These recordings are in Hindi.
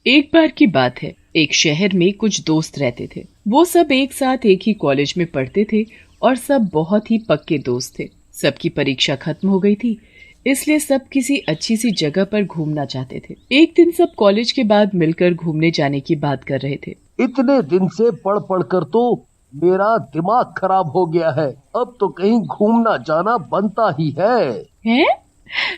एक बार की बात है, एक शहर में कुछ दोस्त रहते थे। वो सब एक साथ एक ही कॉलेज में पढ़ते थे और सब बहुत ही पक्के दोस्त थे। सबकी परीक्षा खत्म हो गई थी, इसलिए सब किसी अच्छी सी जगह पर घूमना चाहते थे। एक दिन सब कॉलेज के बाद मिलकर घूमने जाने की बात कर रहे थे। इतने दिन से पढ़ पढ़ कर तो मेरा दिमाग खराब हो गया है। अब तो कहीं घूमना जाना बनता ही है। हैं?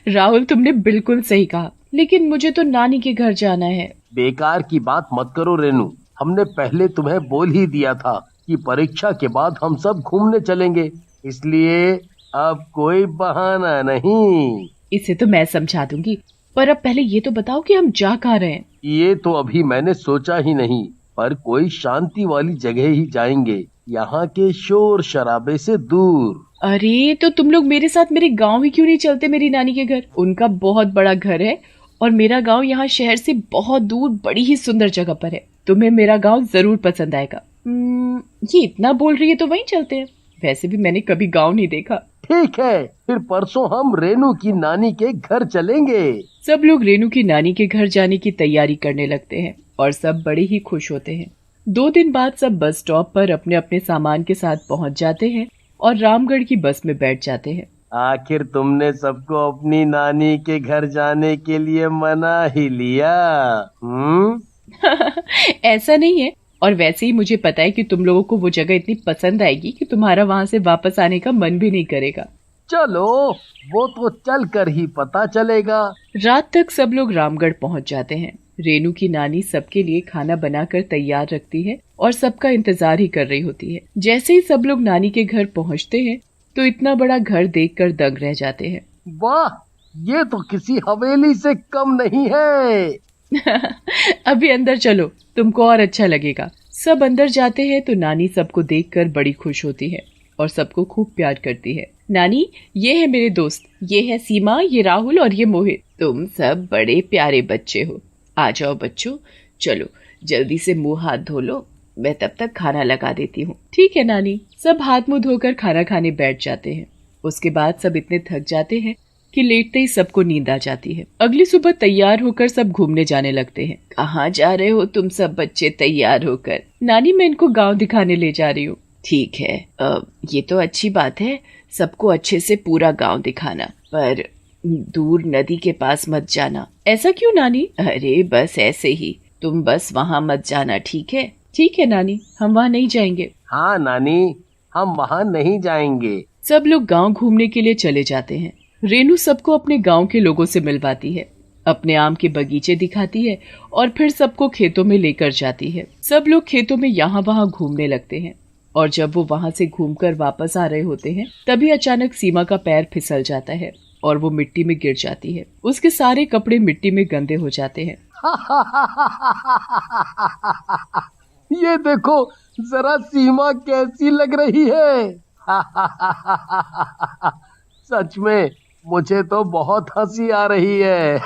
राहुल, तुमने बिल्कुल सही कहा, लेकिन मुझे तो नानी के घर जाना है। बेकार की बात मत करो रेनू। हमने पहले तुम्हें बोल ही दिया था कि परीक्षा के बाद हम सब घूमने चलेंगे, इसलिए अब कोई बहाना नहीं। इसे तो मैं समझा दूंगी, पर अब पहले ये तो बताओ कि हम जा कहाँ रहे हैं। ये तो अभी मैंने सोचा ही नहीं, पर कोई शांति वाली जगह ही जाएंगे, यहाँ के शोर शराबे से दूर। अरे तो तुम लोग मेरे साथ मेरे गांव ही क्यों नहीं चलते? मेरी नानी के घर, उनका बहुत बड़ा घर है और मेरा गांव यहाँ शहर से बहुत दूर बड़ी ही सुंदर जगह पर है। तुम्हें मेरा गांव जरूर पसंद आएगा। ये इतना बोल रही है तो वहीं चलते हैं। वैसे भी मैंने कभी गांव नहीं देखा। ठीक है, फिर परसों हम रेनू की नानी के घर चलेंगे। सब लोग रेनू की नानी के घर जाने की तैयारी करने लगते हैं और सब बड़े ही खुश होते हैं। 2 दिन बाद सब बस स्टॉप पर अपने अपने सामान के साथ पहुंच जाते हैं और रामगढ़ की बस में बैठ जाते हैं। आखिर तुमने सबको अपनी नानी के घर जाने के लिए मना ही लिया। ऐसा नहीं है, और वैसे ही मुझे पता है कि तुम लोगों को वो जगह इतनी पसंद आएगी कि तुम्हारा वहाँ से वापस आने का मन भी नहीं करेगा। चलो, वो तो चल कर ही पता चलेगा। रात तक सब लोग रामगढ़ पहुँच जाते हैं। रेनू की नानी सबके लिए खाना बनाकर तैयार रखती है और सबका इंतजार ही कर रही होती है। जैसे ही सब लोग नानी के घर पहुँचते हैं तो इतना बड़ा घर देखकर दंग रह जाते हैं। वाह, ये तो किसी हवेली से कम नहीं है। अभी अंदर चलो, तुमको और अच्छा लगेगा। सब अंदर जाते हैं तो नानी सबको देखकर बड़ी खुश होती है और सबको खूब प्यार करती है। नानी, ये है मेरे दोस्त, ये है सीमा, ये राहुल और ये मोहित। तुम सब बड़े प्यारे बच्चे हो। आ जाओ बच्चों, चलो जल्दी से मुंह हाथ धो लो, मैं तब तक खाना लगा देती हूँ। ठीक है नानी। सब हाथ मुंह धोकर खाना खाने बैठ जाते हैं। उसके बाद सब इतने थक जाते हैं कि लेटते ही सबको नींद आ जाती है। अगली सुबह तैयार होकर सब घूमने जाने लगते हैं। कहाँ जा रहे हो तुम सब बच्चे तैयार होकर? नानी, मैं इनको गांव दिखाने ले जा रही हूँ। ठीक है, ये तो अच्छी बात है, सबको अच्छे से पूरा गांव दिखाना, पर दूर नदी के पास मत जाना। ऐसा क्यों नानी? अरे बस ऐसे ही, तुम बस वहाँ मत जाना, ठीक है? ठीक है नानी, हम वहाँ नहीं जाएंगे। हाँ नानी, हम वहाँ नहीं जाएंगे। सब लोग गांव घूमने के लिए चले जाते हैं। रेनू सबको अपने गांव के लोगों से मिलवाती है, अपने आम के बगीचे दिखाती है और फिर सबको खेतों में लेकर जाती है। सब लोग खेतों में यहाँ वहाँ घूमने लगते हैं और जब वो वहाँ से घूमकर वापस आ रहे होते हैं तभी अचानक सीमा का पैर फिसल जाता है और वो मिट्टी में गिर जाती है। उसके सारे कपड़े मिट्टी में गंदे हो जाते हैं। ये देखो जरा सीमा कैसी लग रही है। सच में मुझे तो बहुत हंसी आ रही है।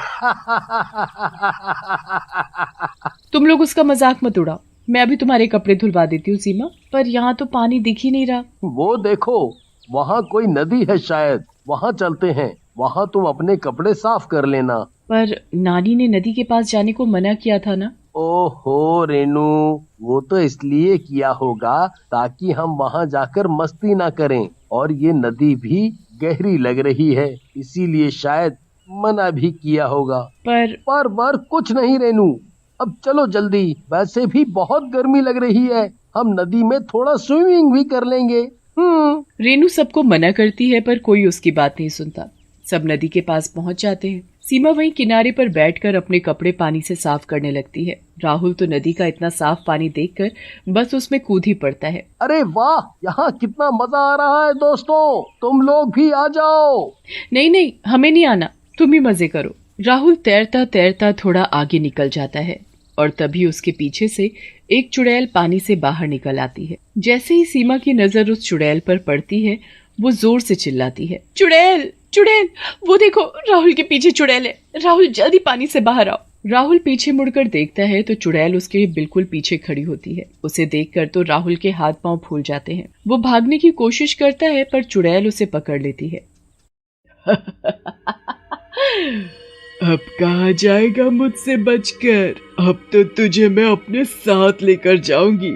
तुम लोग उसका मजाक मत उड़ाओ, मैं अभी तुम्हारे कपड़े धुलवा देती हूँ सीमा, पर यहाँ तो पानी दिख ही नहीं रहा। वो देखो, वहाँ कोई नदी है, शायद वहाँ चलते हैं। वहाँ तुम अपने कपड़े साफ कर लेना। पर नानी ने नदी के पास जाने को मना किया था ना। ओहो रेनू, वो तो इसलिए किया होगा ताकि हम वहाँ जाकर मस्ती ना करें, और ये नदी भी गहरी लग रही है, इसीलिए शायद मना भी किया होगा। पर कुछ नहीं रेनू, अब चलो जल्दी, वैसे भी बहुत गर्मी लग रही है, हम नदी में थोड़ा स्विमिंग भी कर लेंगे। रेनू सबको मना करती है पर कोई उसकी बात नहीं सुनता। सब नदी के पास पहुंच जाते हैं। सीमा वहीं किनारे पर बैठकर अपने कपड़े पानी से साफ करने लगती है। राहुल तो नदी का इतना साफ पानी देखकर बस उसमें कूद ही पड़ता है। अरे वाह, यहाँ कितना मजा आ रहा है दोस्तों, तुम लोग भी आ जाओ। नहीं नहीं, हमें नहीं आना, तुम ही मजे करो। राहुल तैरता तैरता थोड़ा आगे निकल जाता है और तभी उसके पीछे से एक चुड़ैल पानी से बाहर निकल आती है। जैसे ही सीमा की नजर उस चुड़ैल पर पड़ती है वो जोर से चिल्लाती है, चुड़ैल चुड़ैल, वो देखो राहुल के पीछे चुड़ैल है, राहुल जल्दी पानी से बाहर आओ। राहुल पीछे मुड़कर देखता है तो चुड़ैल उसके बिल्कुल पीछे खड़ी होती है। उसे देखकर तो राहुल के हाथ पांव फूल जाते हैं। वो भागने की कोशिश करता है पर चुड़ैल उसे पकड़ लेती है। अब कहाँ जाएगा मुझसे बचकर? अब तो तुझे मैं अपने साथ लेकर जाऊंगी।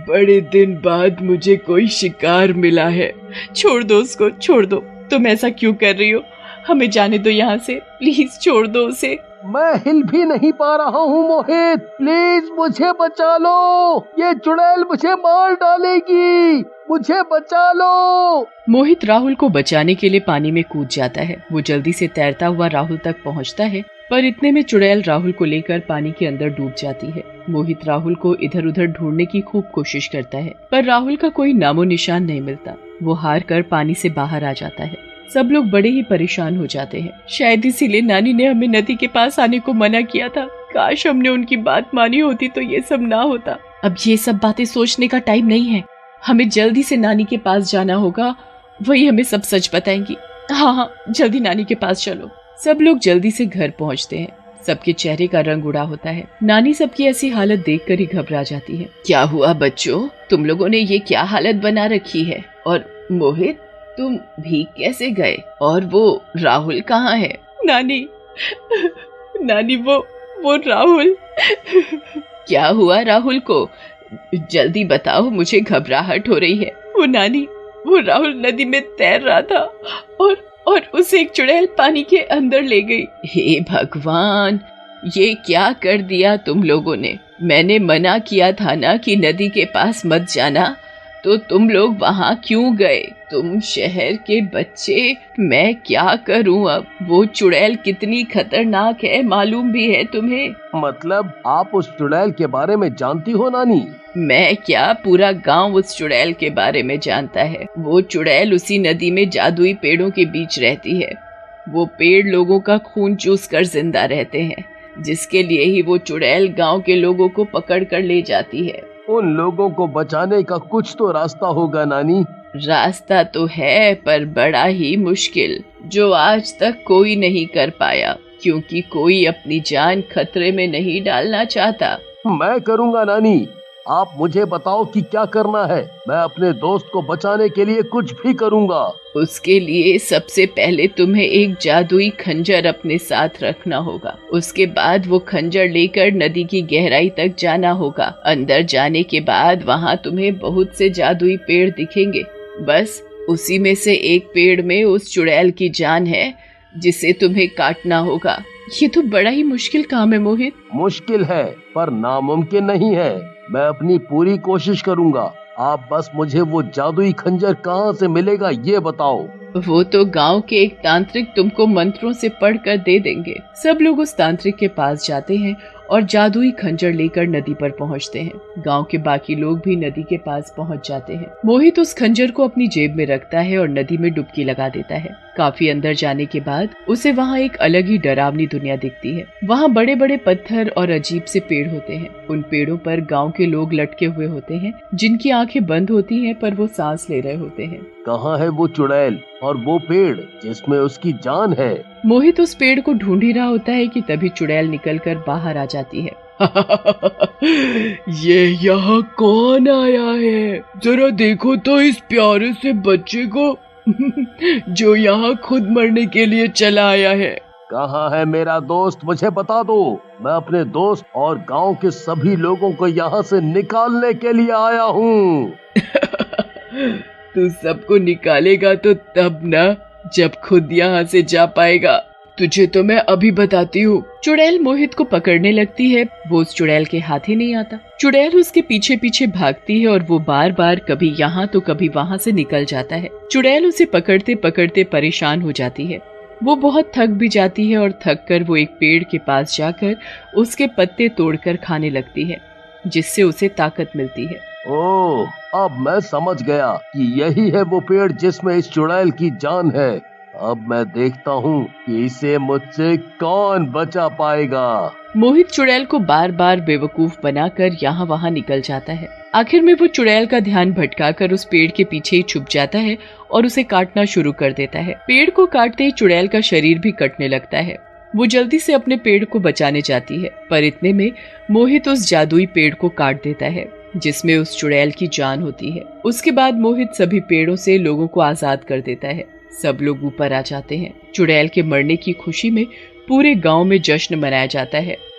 बड़े दिन बाद मुझे कोई शिकार मिला है। छोड़ दो उसको, छोड़ दो। तुम ऐसा क्यों कर रही हो? हमें जाने दो यहाँ से, प्लीज छोड़ दो उसे। मैं हिल भी नहीं पा रहा हूँ मोहित, प्लीज मुझे बचा लो, ये चुड़ैल मुझे मार डालेगी, मुझे बचा लो। मोहित राहुल को बचाने के लिए पानी में कूद जाता है। वो जल्दी से तैरता हुआ राहुल तक पहुँचता है, पर इतने में चुड़ैल राहुल को लेकर पानी के अंदर डूब जाती है। मोहित राहुल को इधर उधर ढूंढने की खूब कोशिश करता है, पर राहुल का कोई नामो निशान नहीं मिलता। वो हार कर पानी से बाहर आ जाता है। सब लोग बड़े ही परेशान हो जाते हैं। शायद इसीलिए नानी ने हमें नदी के पास आने को मना किया था। काश हमने उनकी बात मानी होती तो ये सब ना होता। अब ये सब बातें सोचने का टाइम नहीं है। हमें जल्दी से नानी के पास जाना होगा, वही हमें सब सच बताएंगी। हाँ, जल्दी नानी के पास चलो। सब लोग जल्दी से घर पहुँचते हैं। सबके चेहरे का रंग उड़ा होता है। नानी सबकी ऐसी हालत देखकर ही घबरा जाती है। क्या हुआ बच्चों, तुम लोगों ने ये क्या हालत बना रखी है? और मोहित, तुम भीग कैसे गए? और वो राहुल कहाँ है? नानी, नानी वो राहुल। क्या हुआ राहुल को? जल्दी बताओ, मुझे घबराहट हो रही है। वो राहुल नदी में तैर रहा था और उसे एक चुड़ैल पानी के अंदर ले गई। हे भगवान, ये क्या कर दिया तुम लोगों ने? मैंने मना किया था ना कि नदी के पास मत जाना, तो तुम लोग वहाँ क्यों गए? तुम शहर के बच्चे, मैं क्या करूँ अब? वो चुड़ैल कितनी खतरनाक है, मालूम भी है तुम्हें? मतलब आप उस चुड़ैल के बारे में जानती हो नानी? मैं क्या, पूरा गांव उस चुड़ैल के बारे में जानता है। वो चुड़ैल उसी नदी में जादुई पेड़ों के बीच रहती है। वो पेड़ लोगों का खून चूस कर जिंदा रहते हैं, जिसके लिए ही वो चुड़ैल गांव के लोगों को पकड़ कर ले जाती है। उन लोगों को बचाने का कुछ तो रास्ता होगा नानी। रास्ता तो है, पर बड़ा ही मुश्किल, जो आज तक कोई नहीं कर पाया, क्योंकि कोई अपनी जान खतरे में नहीं डालना चाहता। मैं करूँगा नानी, आप मुझे बताओ कि क्या करना है। मैं अपने दोस्त को बचाने के लिए कुछ भी करूँगा। उसके लिए सबसे पहले तुम्हें एक जादुई खंजर अपने साथ रखना होगा। उसके बाद वो खंजर लेकर नदी की गहराई तक जाना होगा। अंदर जाने के बाद वहाँ तुम्हें बहुत से जादुई पेड़ दिखेंगे। बस उसी में से एक पेड़ में उस चुड़ैल की जान है, जिसे तुम्हें काटना होगा। ये तो बड़ा ही मुश्किल काम है मोहित। मुश्किल है, पर नामुमकिन नहीं है। मैं अपनी पूरी कोशिश करूँगा। आप बस मुझे वो जादुई खंजर कहाँ से मिलेगा ये बताओ। वो तो गांव के एक तांत्रिक तुमको मंत्रों से पढ़कर दे देंगे। सब लोग उस तांत्रिक के पास जाते हैं और जादुई खंजर लेकर नदी पर पहुंचते हैं। गांव के बाकी लोग भी नदी के पास पहुंच जाते हैं। मोहित उस खंजर को अपनी जेब में रखता है और नदी में डुबकी लगा देता है। काफी अंदर जाने के बाद उसे वहाँ एक अलग ही डरावनी दुनिया दिखती है। वहाँ बड़े बड़े पत्थर और अजीब से पेड़ होते हैं। उन पेड़ों पर गाँव के लोग लटके हुए होते हैं, जिनकी आंखें बंद होती हैं, पर वो सांस ले रहे होते हैं। कहाँ है वो चुड़ैल और वो पेड़ जिसमें उसकी जान है? मोहित उस पेड़ को ढूंढ ही रहा होता है कि तभी चुड़ैल निकलकर बाहर आ जाती है। ये यहाँ कौन आया है? जरा देखो तो इस प्यारे से बच्चे को, जो यहाँ खुद मरने के लिए चला आया है। कहाँ है मेरा दोस्त, मुझे बता दो। मैं अपने दोस्त और गांव के सभी लोगों को यहाँ से निकालने के लिए आया हूँ। तू सबको निकालेगा तो तब ना, जब खुद यहाँ से जा पाएगा। तुझे तो मैं अभी बताती हूँ। चुड़ैल मोहित को पकड़ने लगती है। वो उस चुड़ैल के हाथ ही नहीं आता। चुड़ैल उसके पीछे पीछे भागती है और वो बार बार कभी यहाँ तो कभी वहाँ से निकल जाता है। चुड़ैल उसे पकड़ते पकड़ते परेशान हो जाती है। वो बहुत थक भी जाती है और थक कर वो एक पेड़ के पास जाकर उसके पत्ते तोड़कर खाने लगती है, जिससे उसे ताकत मिलती है। ओह, अब मैं समझ गया कि यही है वो पेड़ जिसमें इस चुड़ैल की जान है। अब मैं देखता हूँ कि इसे मुझसे कौन बचा पाएगा। मोहित चुड़ैल को बार बार बेवकूफ बनाकर यहाँ वहाँ निकल जाता है। आखिर में वो चुड़ैल का ध्यान भटकाकर उस पेड़ के पीछे ही छुप जाता है और उसे काटना शुरू कर देता है। पेड़ को काटते ही चुड़ैल का शरीर भी कटने लगता है। वो जल्दी से अपने पेड़ को बचाने जाती है, पर इतने में मोहित उस जादुई पेड़ को काट देता है, जिसमें उस चुड़ैल की जान होती है। उसके बाद मोहित सभी पेड़ों से लोगों को आजाद कर देता है। सब लोग ऊपर आ जाते हैं। चुड़ैल के मरने की खुशी में पूरे गांव में जश्न मनाया जाता है।